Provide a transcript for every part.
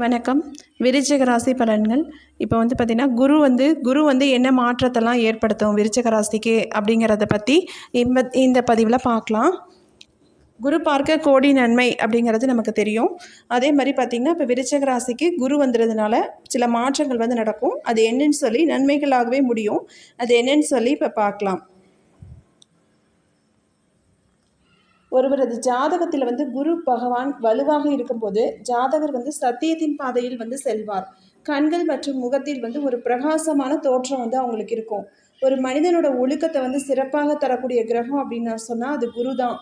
வணக்கம். விருச்சிக ராசி பலன்கள். இப்போ பார்த்திங்கன்னா குரு என்ன மாற்றத்தெல்லாம் ஏற்படுத்தும் விருச்சிக ராசிக்கு அப்படிங்கிறத பற்றி இந்த பதிவில் பார்க்கலாம். குரு பார்க்க கோடி நன்மை அப்படிங்கிறது நமக்கு தெரியும். அதே மாதிரி பார்த்திங்கன்னா இப்போ விருச்சிக ராசிக்கு குரு வந்துடுறதுனால சில மாற்றங்கள் நடக்கும். அது என்னன்னு சொல்லி நன்மைகளாகவே முடியும். அது என்னன்னு சொல்லி இப்போ பார்க்கலாம். ஒருவரது ஜாதகத்தில் குரு பகவான் வலுவாக இருக்கும்போது ஜாதகர் சத்தியத்தின் பாதையில் செல்வார். கண்கள் மற்றும் முகத்தில் ஒரு பிரகாசமான தோற்றம் அவங்களுக்கு இருக்கும். ஒரு மனிதனோட ஒழுக்கத்தை சிறப்பாக தரக்கூடிய கிரகம் அப்படின்னு சொன்னால் அது குரு தான்.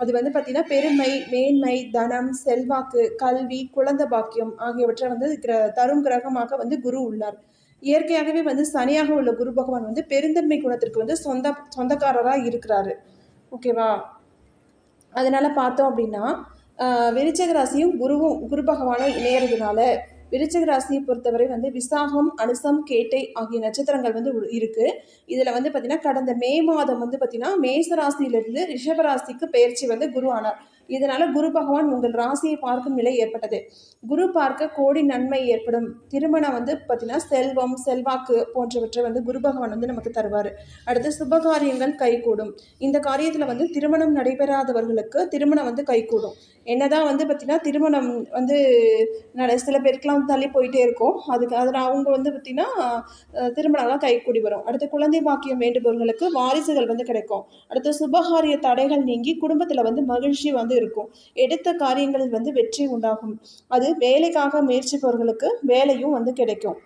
அது பார்த்திங்கன்னா பெருமை, மேன்மை, தனம், செல்வாக்கு, கல்வி, குழந்தை பாக்கியம் ஆகியவற்றை தரும் கிரகமாக குரு உள்ளார். இயற்கையாகவே சனியாக உள்ள குரு பகவான் பெருந்தன்மை குணத்திற்கு சொந்தக்காரராக இருக்கிறாரு. ஓகேவா? அதனால் பார்த்தோம் அப்படின்னா விருச்சிக ராசியும் குரு பகவானும் இணையறதுனால விருச்சிக ராசியை பொறுத்தவரை விசாகம், அனுசம், கேட்டை ஆகிய நட்சத்திரங்கள் இருக்குது. இதில் பார்த்திங்கன்னா கடந்த மே மாதம் பார்த்திங்கன்னா மேச ராசியிலிருந்து ரிஷப ராசிக்கு பெயர்ச்சி குரு ஆனார். இதனால் குரு பகவான் உங்கள் ராசியை பார்க்கும் நிலை ஏற்பட்டது. குரு பார்க்க கோடி நன்மை ஏற்படும். திருமணம் பார்த்திங்கன்னா செல்வம், செல்வாக்கு போன்றவற்றை குரு பகவான் நமக்கு தருவார். அடுத்து சுபகாரியங்கள் கைகூடும். இந்த காரியத்தில் திருமணம் நடைபெறாதவர்களுக்கு திருமணம் கைகூடும். என்னதான் பார்த்திங்கன்னா திருமணம் சில பேருக்குலாம் தள்ளி போயிட்டே இருக்கும். அதில் அவங்க பார்த்திங்கன்னா திருமணம்லாம் கைகூடி வரும். அடுத்து குழந்தை பாக்கியம் வேண்டுபவர்களுக்கு வாரிசுகள் கிடைக்கும். அடுத்து சுபகாரிய தடைகள் நீங்கி குடும்பத்தில் மகிழ்ச்சி இருக்கும். எடுத்த காரியங்களில் வெற்றி உண்டாகும். அது வேலைக்காக முயற்சிப்பவர்களுக்கு வேலையும் கிடைக்கும்.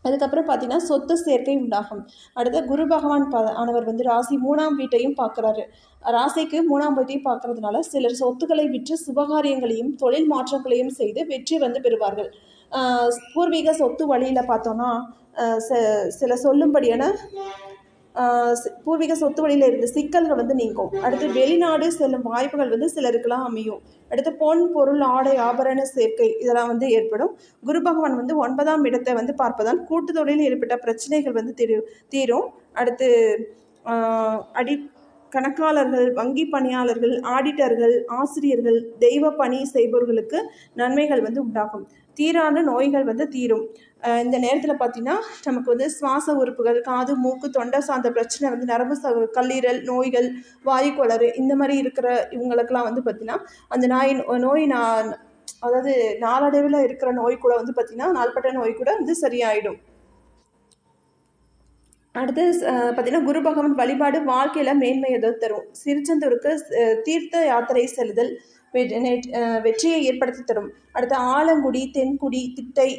அதுக்கப்புறம் பார்த்தீங்கன்னா சொத்து சேர்க்கை உண்டாகும். அடுத்த குரு பகவான் ஆனவர் ராசி 3ஆம் வீட்டையும் பார்க்குறாரு. ராசிக்கு 3ஆம் வீட்டையும் பார்க்கறதுனால சிலர் சொத்துக்களை விற்று சுபகாரியங்களையும் தொழில் மாற்றங்களையும் செய்து வெற்றி பெறுவார்கள். பூர்வீக சொத்து வழியில் பார்த்தோன்னா சில சொல்லும்படியான பூர்வீக சொத்து வழியில் இருந்த சிக்கல்கள் நீங்கும். அடுத்து வெளிநாடு செல்லும் வாய்ப்புகள் சிலருக்கெல்லாம் அமையும். அடுத்து பொன், பொருள், ஆடை, ஆபரண சேர்க்கை இதெல்லாம் ஏற்படும். குரு பகவான் 9ஆம் இடத்தை பார்ப்பதால் கூட்டு தொழிலில் ஏற்பட்ட பிரச்சனைகள் தீரும். அடுத்து கணக்காளர்கள், வங்கி பணியாளர்கள், ஆடிட்டர்கள், ஆசிரியர்கள், தெய்வ பணி செய்பவர்களுக்கு நன்மைகள் உண்டாகும். தீரான நோய்கள் தீரும். இந்த நேரத்தில் பார்த்திங்கன்னா நமக்கு சுவாச உறுப்புகள், காது, மூக்கு, தொண்டை சார்ந்த பிரச்சனை நரம்பு கல்லீரல் நோய்கள், வாயுக்கோளாறு இந்த மாதிரி இருக்கிற இவங்களுக்கெல்லாம் பார்த்திங்கன்னா அந்த நோய் அதாவது நாளடைவில் இருக்கிற நோய் கூட பார்த்திங்கன்னா நாள்பட்ட நோய் கூட சரியாயிடும். அடுத்து பார்த்திங்கன்னா குரு பகவான் வழிபாடு வாழ்க்கையில் மேன்மையை தரும். திருச்செந்தூருக்கு தீர்த்த யாத்திரை செல்லுதல் வெற்றியை ஏற்படுத்தி தரும். அடுத்து ஆலங்குடி, தென்குடி, திட்டை,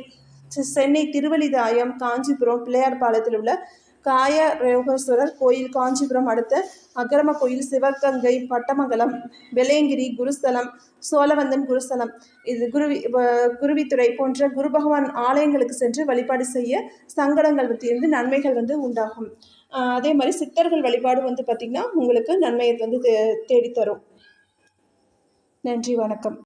சென்னை திருவல்லிதாயம், காஞ்சிபுரம், பிள்ளையார் பாலத்தில் உள்ள காயரோகேஸ்வரர் கோயில், காஞ்சிபுரம் அடுத்த அகரம கோயில், சிவகங்கை, பட்டமங்கலம், வெள்ளையங்கிரி குருஸ்தலம், சோழவந்தன் குருஸ்தலம், இது குருவித்துறை போன்ற குரு பகவான் ஆலயங்களுக்கு சென்று வழிபாடு செய்ய சங்கடங்கள் தீர்ந்து நன்மைகள் உண்டாகும். அதே மாதிரி சித்தர்கள் வழிபாடு பார்த்திங்கன்னா உங்களுக்கு நன்மையை தேடித்தரும். நன்றி, வணக்கம்.